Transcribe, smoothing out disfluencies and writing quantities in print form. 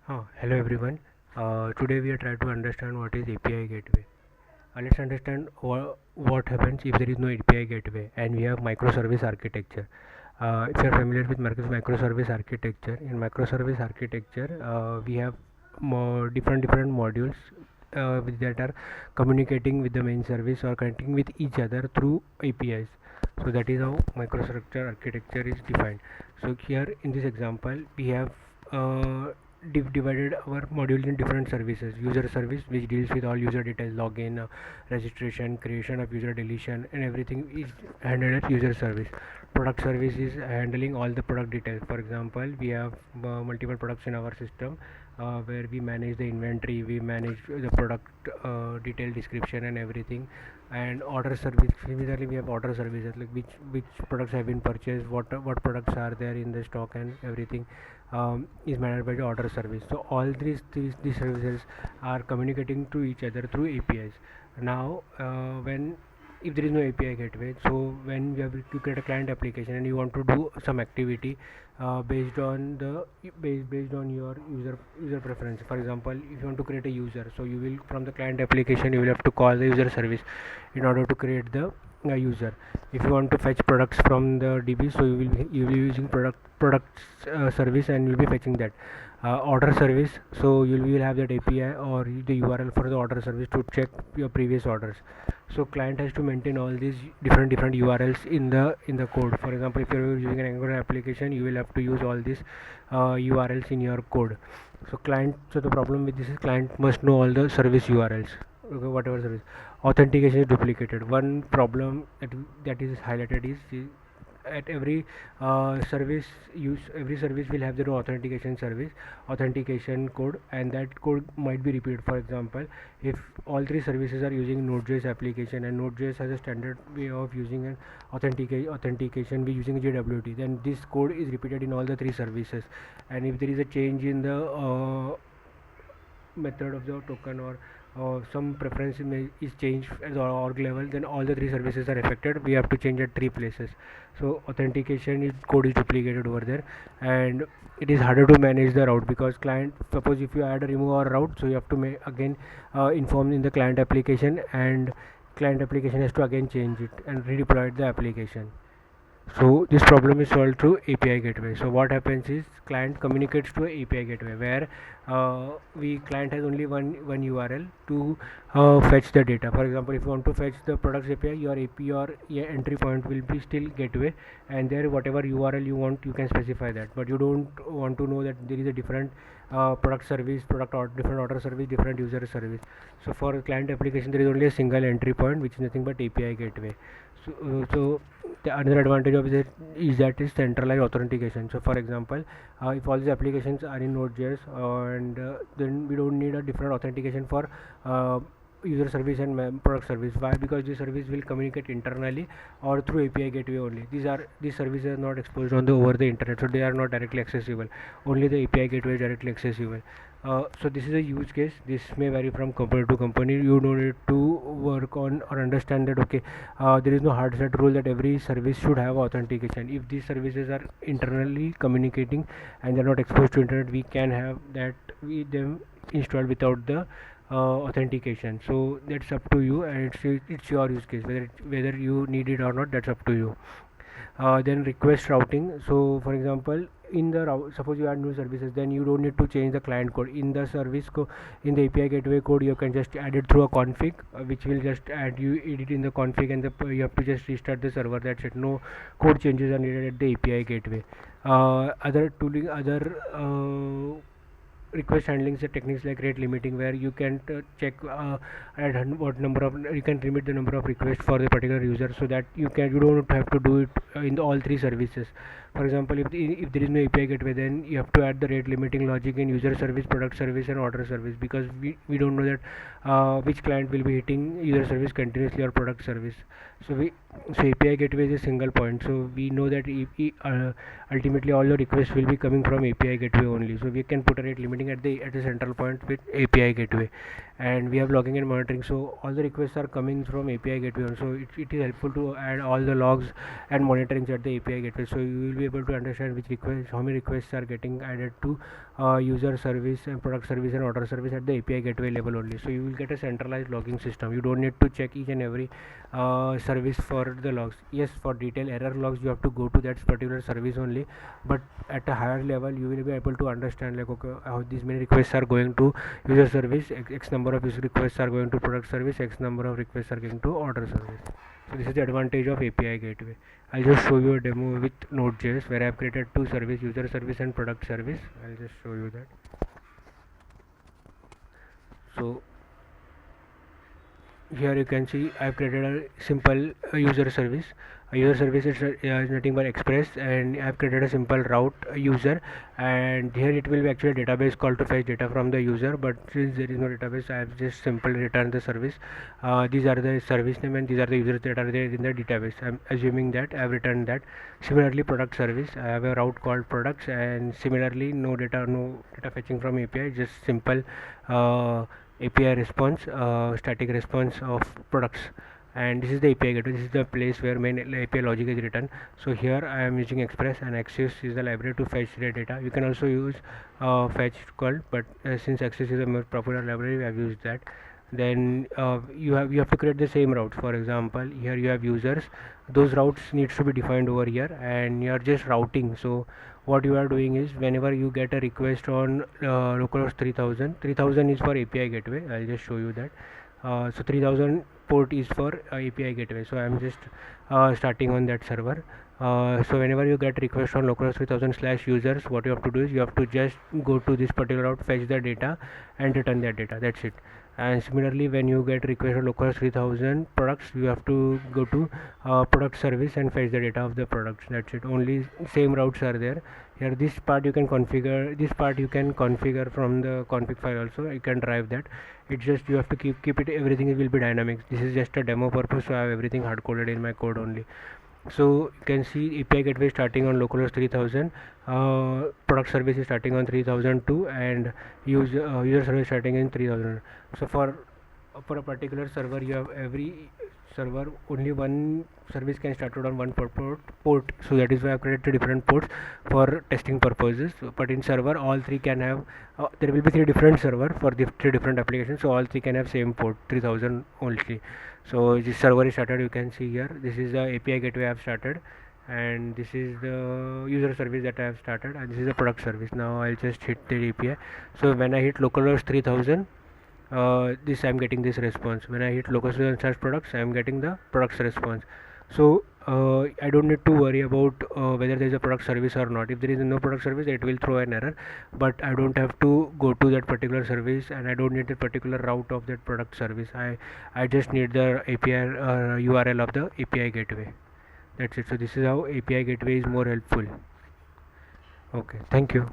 Hello everyone. Today we are trying to understand what is API gateway. Let's understand what happens if there is no API gateway and we have microservice architecture. If you are familiar with microservice architecture, in microservice architecture we have more different modules that are communicating with the main service or connecting with each other through APIs. So that is how microstructure architecture is defined. So here in this example we have uh, divided our module in different services. User service, which deals with all user details, login, registration, creation of user, deletion, and everything is handled at user service. Product service is handling all the product details. For example, we have multiple products in our system where we manage the inventory, we manage the product detail description and everything. And order service, similarly we have order services, like which products have been purchased, what products are there in the stock, and everything is managed by the order service. So all these services are communicating to each other through APIs. Now when if there is no API gateway, so when you have to create a client application and you want to do some activity based on based on your user preference. For example, if you want to create a user, so you will, from the client application, you will have to call the user service in order to create the user. If you want to fetch products from the DB, so you will be using products service, and you will be fetching that. Order service, so you will have that API or the URL for the order service to check your previous orders. So client has to maintain all these different URLs in the code. For example, if you're using an Angular application, you will have to use all these URLs in your code. So the problem with this is client must know all the service URLs, okay, whatever service. Authentication is duplicated. One problem that is highlighted is at service use every service will have their own authentication code, and that code might be repeated. For example, if all three services are using node.js application, and node.js has a standard way of using an authentication by using JWT, then this code is repeated in all the three services. And if there is a change in the method of the token, or some preference is changed at the org level, then all the three services are affected. We have to change at three places. So authentication code is duplicated over there, and it is harder to manage the route, because client, suppose if you add a remove or route, so you have to again inform in the client application, and client application has to again change it and redeploy the application. So this problem is solved through API gateway. So what happens is client communicates to a API gateway, where we client has only one URL to fetch the data. For example, if you want to fetch the products API, your API or entry point will be still gateway, and there whatever URL you want, you can specify that. But you don't want to know that there is a different product service, different order service, different user service. So for client application, there is only a single entry point, which is nothing but API gateway. So the another advantage of it is that is centralized authentication. So for example, if all these applications are in Node.js, and then we don't need a different authentication for user service and product service. Why? Because this service will communicate internally or through API gateway only. These services are not exposed on the over the internet, so they are not directly accessible. Only the API gateway is directly accessible. So this is a use case. This may vary from company to company. You don't need to work on or understand that, okay, there is no hard set rule that every service should have authentication. If these services are internally communicating and they're not exposed to internet, we can have that them installed without the authentication. So that's up to you, and it's your use case, whether you need it or not. That's up to you. Then request routing. So for example, in the suppose you add new services, then you don't need to change the client code in the in the API gateway code. You can just add it through a config, which will just add you edit in the config, and you have to just restart the server. That's it. No code changes are needed at the API gateway. Other request handling techniques like rate limiting, where you can check at what number of you can limit the number of requests for the particular user, so that you don't have to do it in all three services. For example, if there is no API gateway, then you have to add the rate limiting logic in user service, product service, and order service, because we don't know that which client will be hitting user service continuously or product service. So API gateway is a single point, so we know that ultimately all the requests will be coming from API gateway only. So we can put a rate limiting at the central point with API gateway. and we have logging and monitoring. So all the requests are coming from API gateway. So it is helpful to add all the logs and monitoring at the API gateway. So you will be able to understand which requests, how many requests are getting added to user service and product service and order service at the API gateway level only. So you will get a centralized logging system. You don't need to check each and every service for the logs. Yes, for detailed error logs you have to go to that particular service only, but at a higher level you will be able to understand, like, okay, how these many requests are going to user service, x number of user requests are going to product service, x number of requests are going to order service. So this is the advantage of API gateway. I'll just show you a demo with Node.js where I've created two service, user service and product service. I'll just show you that. So here you can see I've created a simple user service. A user service is nothing but express, and I've created a simple route user, and here it will be actually a database call to fetch data from the user, but since there is no database I've just simply returned the service. These are the service name and these are the users that are there in the database. I'm assuming that I've returned that. Similarly, product service, I have a route called products, and similarly no data fetching from API, just simple API response, static response of products. And this is the API gateway. This is the place where main API logic is written. So here I am using Express, and Access is the library to fetch the data. You can also use fetch call, but since Access is a more popular library, I have used that. Then you have to create the same routes. For example, here you have users. Those routes needs to be defined over here, and you are just routing. So what you are doing is, whenever you get a request on localhost 3000 is for API gateway. I'll just show you that. So 3000 port is for API gateway. So I'm just starting on that server. So whenever you get request on localhost 3000/users, what you have to do is you have to just go to this particular route, fetch the data and return that data. That's it. And similarly, when you get request on localhost 3000 products, you have to go to product service and fetch the data of the products. That's it. Only same routes are there. Here this part you can configure. This part you can configure from the config file also. You can drive that. It's just you have to keep it, everything will be dynamic. This is just a demo purpose, so I have everything hard coded in my code only. So you can see API gateway starting on localhost 3000, product service is starting on 3002, and user service starting in 3000. So for a particular server, you have every server only one service can start on one port. So that is why I've created different ports for testing purposes. So, but in server all three can have there will be three different server for the three different applications, so all three can have same port 3000 only. So this server is started. You can see here, this is the API gateway I have started, and this is the user service that I have started, and this is the product service. Now I'll just hit the API. So when I hit localhost 3000, this I am getting this response. When I hit localhost and search products, I am getting the products response. So I don't need to worry about whether there is a product service or not. If there is no product service, it will throw an error, but I don't have to go to that particular service, and I don't need the particular route of that product service. I just need the API URL of the API gateway. That's it. So this is how API gateway is more helpful. Okay, thank you.